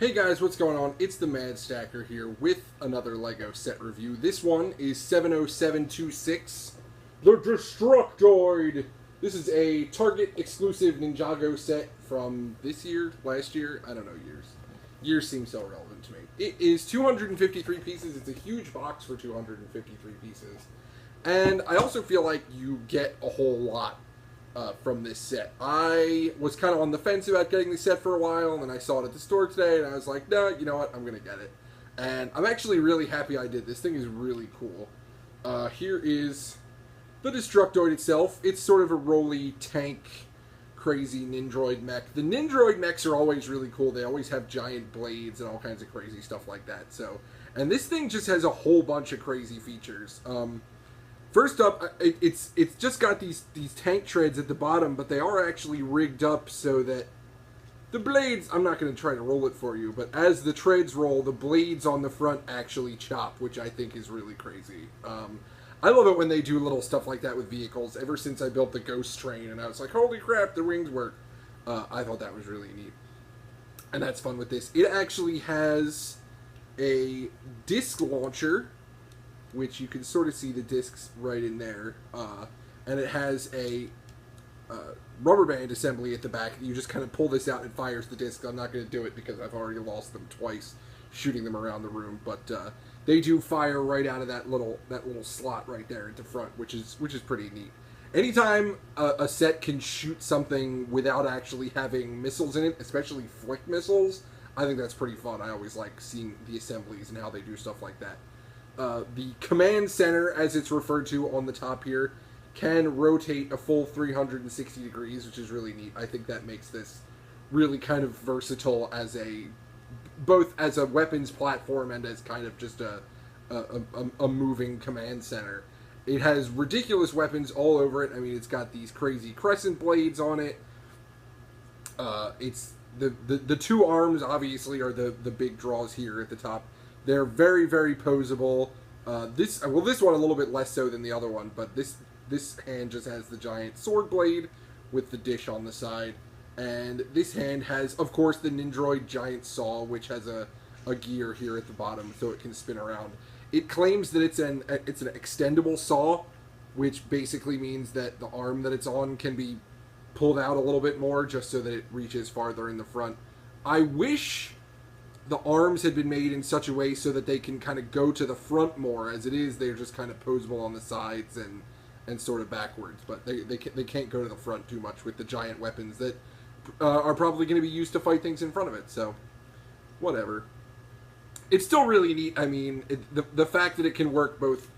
Hey guys, what's going on? It's the Mad Stacker here with another LEGO set review. This one is 70726, the Destructoid. This is a Target exclusive Ninjago set from this year, last year, I don't know years. Years seem so irrelevant to me. It is 253 pieces. It's a huge box for 253 pieces. And I also feel like you get a whole lot from this set. I was kind of on the fence about getting this set for a while, and then I saw it at the store today, and I was like, no, you know what, I'm going to get it. And I'm actually really happy I did. This thing is really cool. Here is the Destructoid itself. It's sort of a rolly tank, crazy Nindroid mech. The Nindroid mechs are always really cool. They always have giant blades and all kinds of crazy stuff like that. And this thing just has a whole bunch of crazy features. First up, it's just got these tank treads at the bottom, but they are actually rigged up so that the blades, I'm not going to try to roll it for you, but as the treads roll, the blades on the front actually chop, which I think is really crazy. I love it when they do little stuff like that with vehicles. Ever since I built the Ghost Train, and I was like, holy crap, the wings work. I thought that was really neat. And that's fun with this. It actually has a disc launcher, which you can sort of see the discs right in there, and it has a rubber band assembly at the back. You just kind of pull this out and it fires the disc. I'm not going to do it because I've already lost them twice shooting them around the room, but they do fire right out of that little slot right there at the front, which is pretty neat. Anytime a set can shoot something without actually having missiles in it, especially flick missiles, I think that's pretty fun. I always like seeing the assemblies and how they do stuff like that. The command center, as it's referred to on the top here, can rotate a full 360 degrees, which is really neat. I think that makes this really kind of versatile as both as a weapons platform and as kind of just a moving command center. It has ridiculous weapons all over it. I mean, it's got these crazy crescent blades on it. It's the two arms obviously are the big draws here at the top. They're very, very posable. This one a little bit less so than the other one, but this hand just has the giant sword blade with the dish on the side, and this hand has, of course, the Nindroid giant saw, which has a gear here at the bottom so it can spin around. It claims that it's an extendable saw, which basically means that the arm that it's on can be pulled out a little bit more just so that it reaches farther in the front. I wish the arms had been made in such a way so that they can kind of go to the front more. As it is, they're just kind of posable on the sides and sort of backwards. But they can't go to the front too much with the giant weapons that are probably going to be used to fight things in front of it. So, whatever. It's still really neat. I mean, the fact that it can work both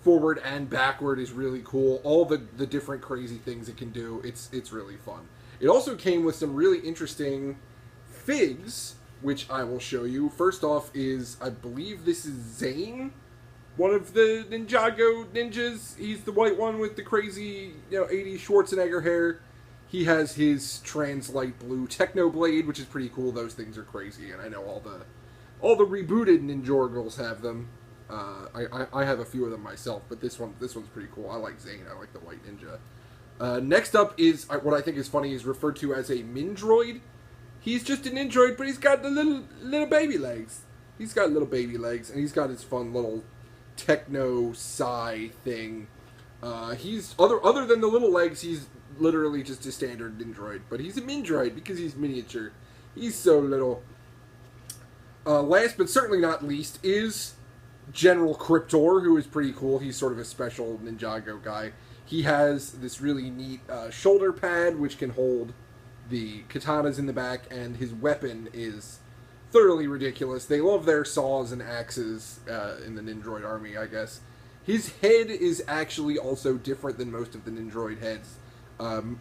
forward and backward is really cool. All the different crazy things it can do, it's really fun. It also came with some really interesting figs, which I will show you. First off is, I believe this is Zane, one of the Ninjago ninjas. He's the white one with the crazy, 80s Schwarzenegger hair. He has his trans-light blue Techno Blade, which is pretty cool. Those things are crazy, and I know all the rebooted Ninjorgles have them. I have a few of them myself, but this one's pretty cool. I like Zane. I like the white ninja. Next up is, what I think is funny, is referred to as a Nindroid. He's just an Nindroid, but he's got the little baby legs. He's got little baby legs, and he's got his fun little techno psi thing. He's other than the little legs, he's literally just a standard Nindroid, but he's a Nindroid because he's miniature. He's so little. Last but certainly not least is General Cryptor, who is pretty cool. He's sort of a special Ninjago guy. He has this really neat shoulder pad, which can hold the katanas in the back, and his weapon is thoroughly ridiculous. They love their saws and axes in the Nindroid army, I guess. His head is actually also different than most of the Nindroid heads.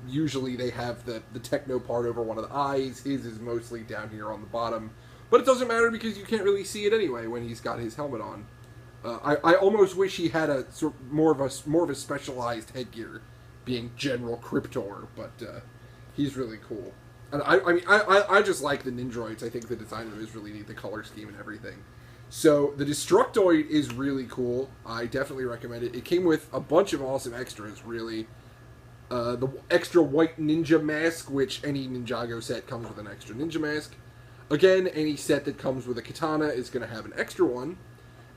Usually they have the techno part over one of the eyes. His is mostly down here on the bottom. But it doesn't matter because you can't really see it anyway when he's got his helmet on. I almost wish he had a more of a specialized headgear, being General Cryptor, but he's really cool. And I just like the Nindroids. I think the design of them is really neat, the color scheme and everything. So the Destructoid is really cool. I definitely recommend it. It came with a bunch of awesome extras, really. The extra white ninja mask, which any Ninjago set comes with an extra ninja mask. Again, any set that comes with a katana is going to have an extra one,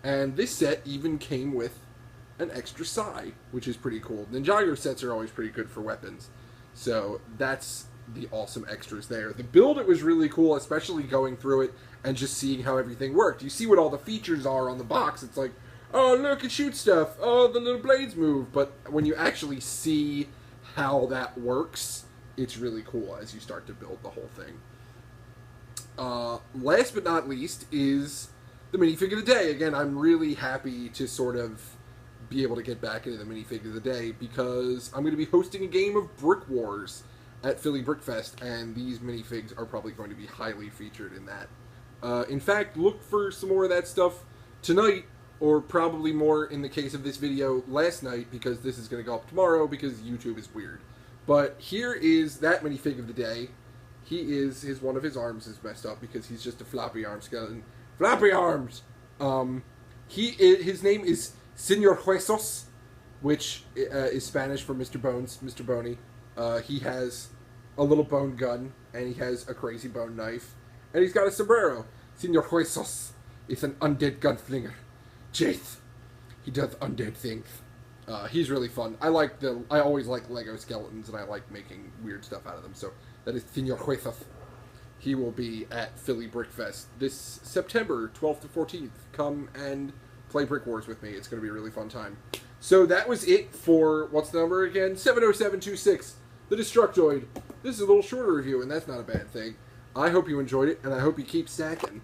and this set even came with an extra sai, which is pretty cool. Ninjago sets are always pretty good for weapons, so that's the awesome extras there. The build, it was really cool, especially going through it and just seeing how everything worked. You see what all the features are on the box. It's like, oh, look, it shoots stuff. Oh, the little blades move. But when you actually see how that works, it's really cool as you start to build the whole thing. Last but not least is the minifig of the day. Again, I'm really happy to sort of be able to get back into the minifig of the day because I'm going to be hosting a game of Brick Wars at Philly Brickfest, and these minifigs are probably going to be highly featured in that. In fact, look for some more of that stuff tonight, or probably more in the case of this video last night, because this is going to go up tomorrow because YouTube is weird. But here is that minifig of the day. One of his arms is messed up because he's just a floppy arm skeleton. Floppy arms! His name is Senor Huesos, which is Spanish for Mr. Bones, Mr. Boney. He has a little bone gun, and he has a crazy bone knife, and he's got a sombrero. Senor Huesos is an undead gunslinger. Jaith, he does undead things. He's really fun. I always like Lego skeletons, and I like making weird stuff out of them, so that is Senor Huesos. He will be at Philly Brickfest this September 12th to 14th. Come and play Brick Wars with me. It's going to be a really fun time. So that was it for, what's the number again? 70726, the Destructoid. This is a little shorter review, and that's not a bad thing. I hope you enjoyed it, and I hope you keep stacking.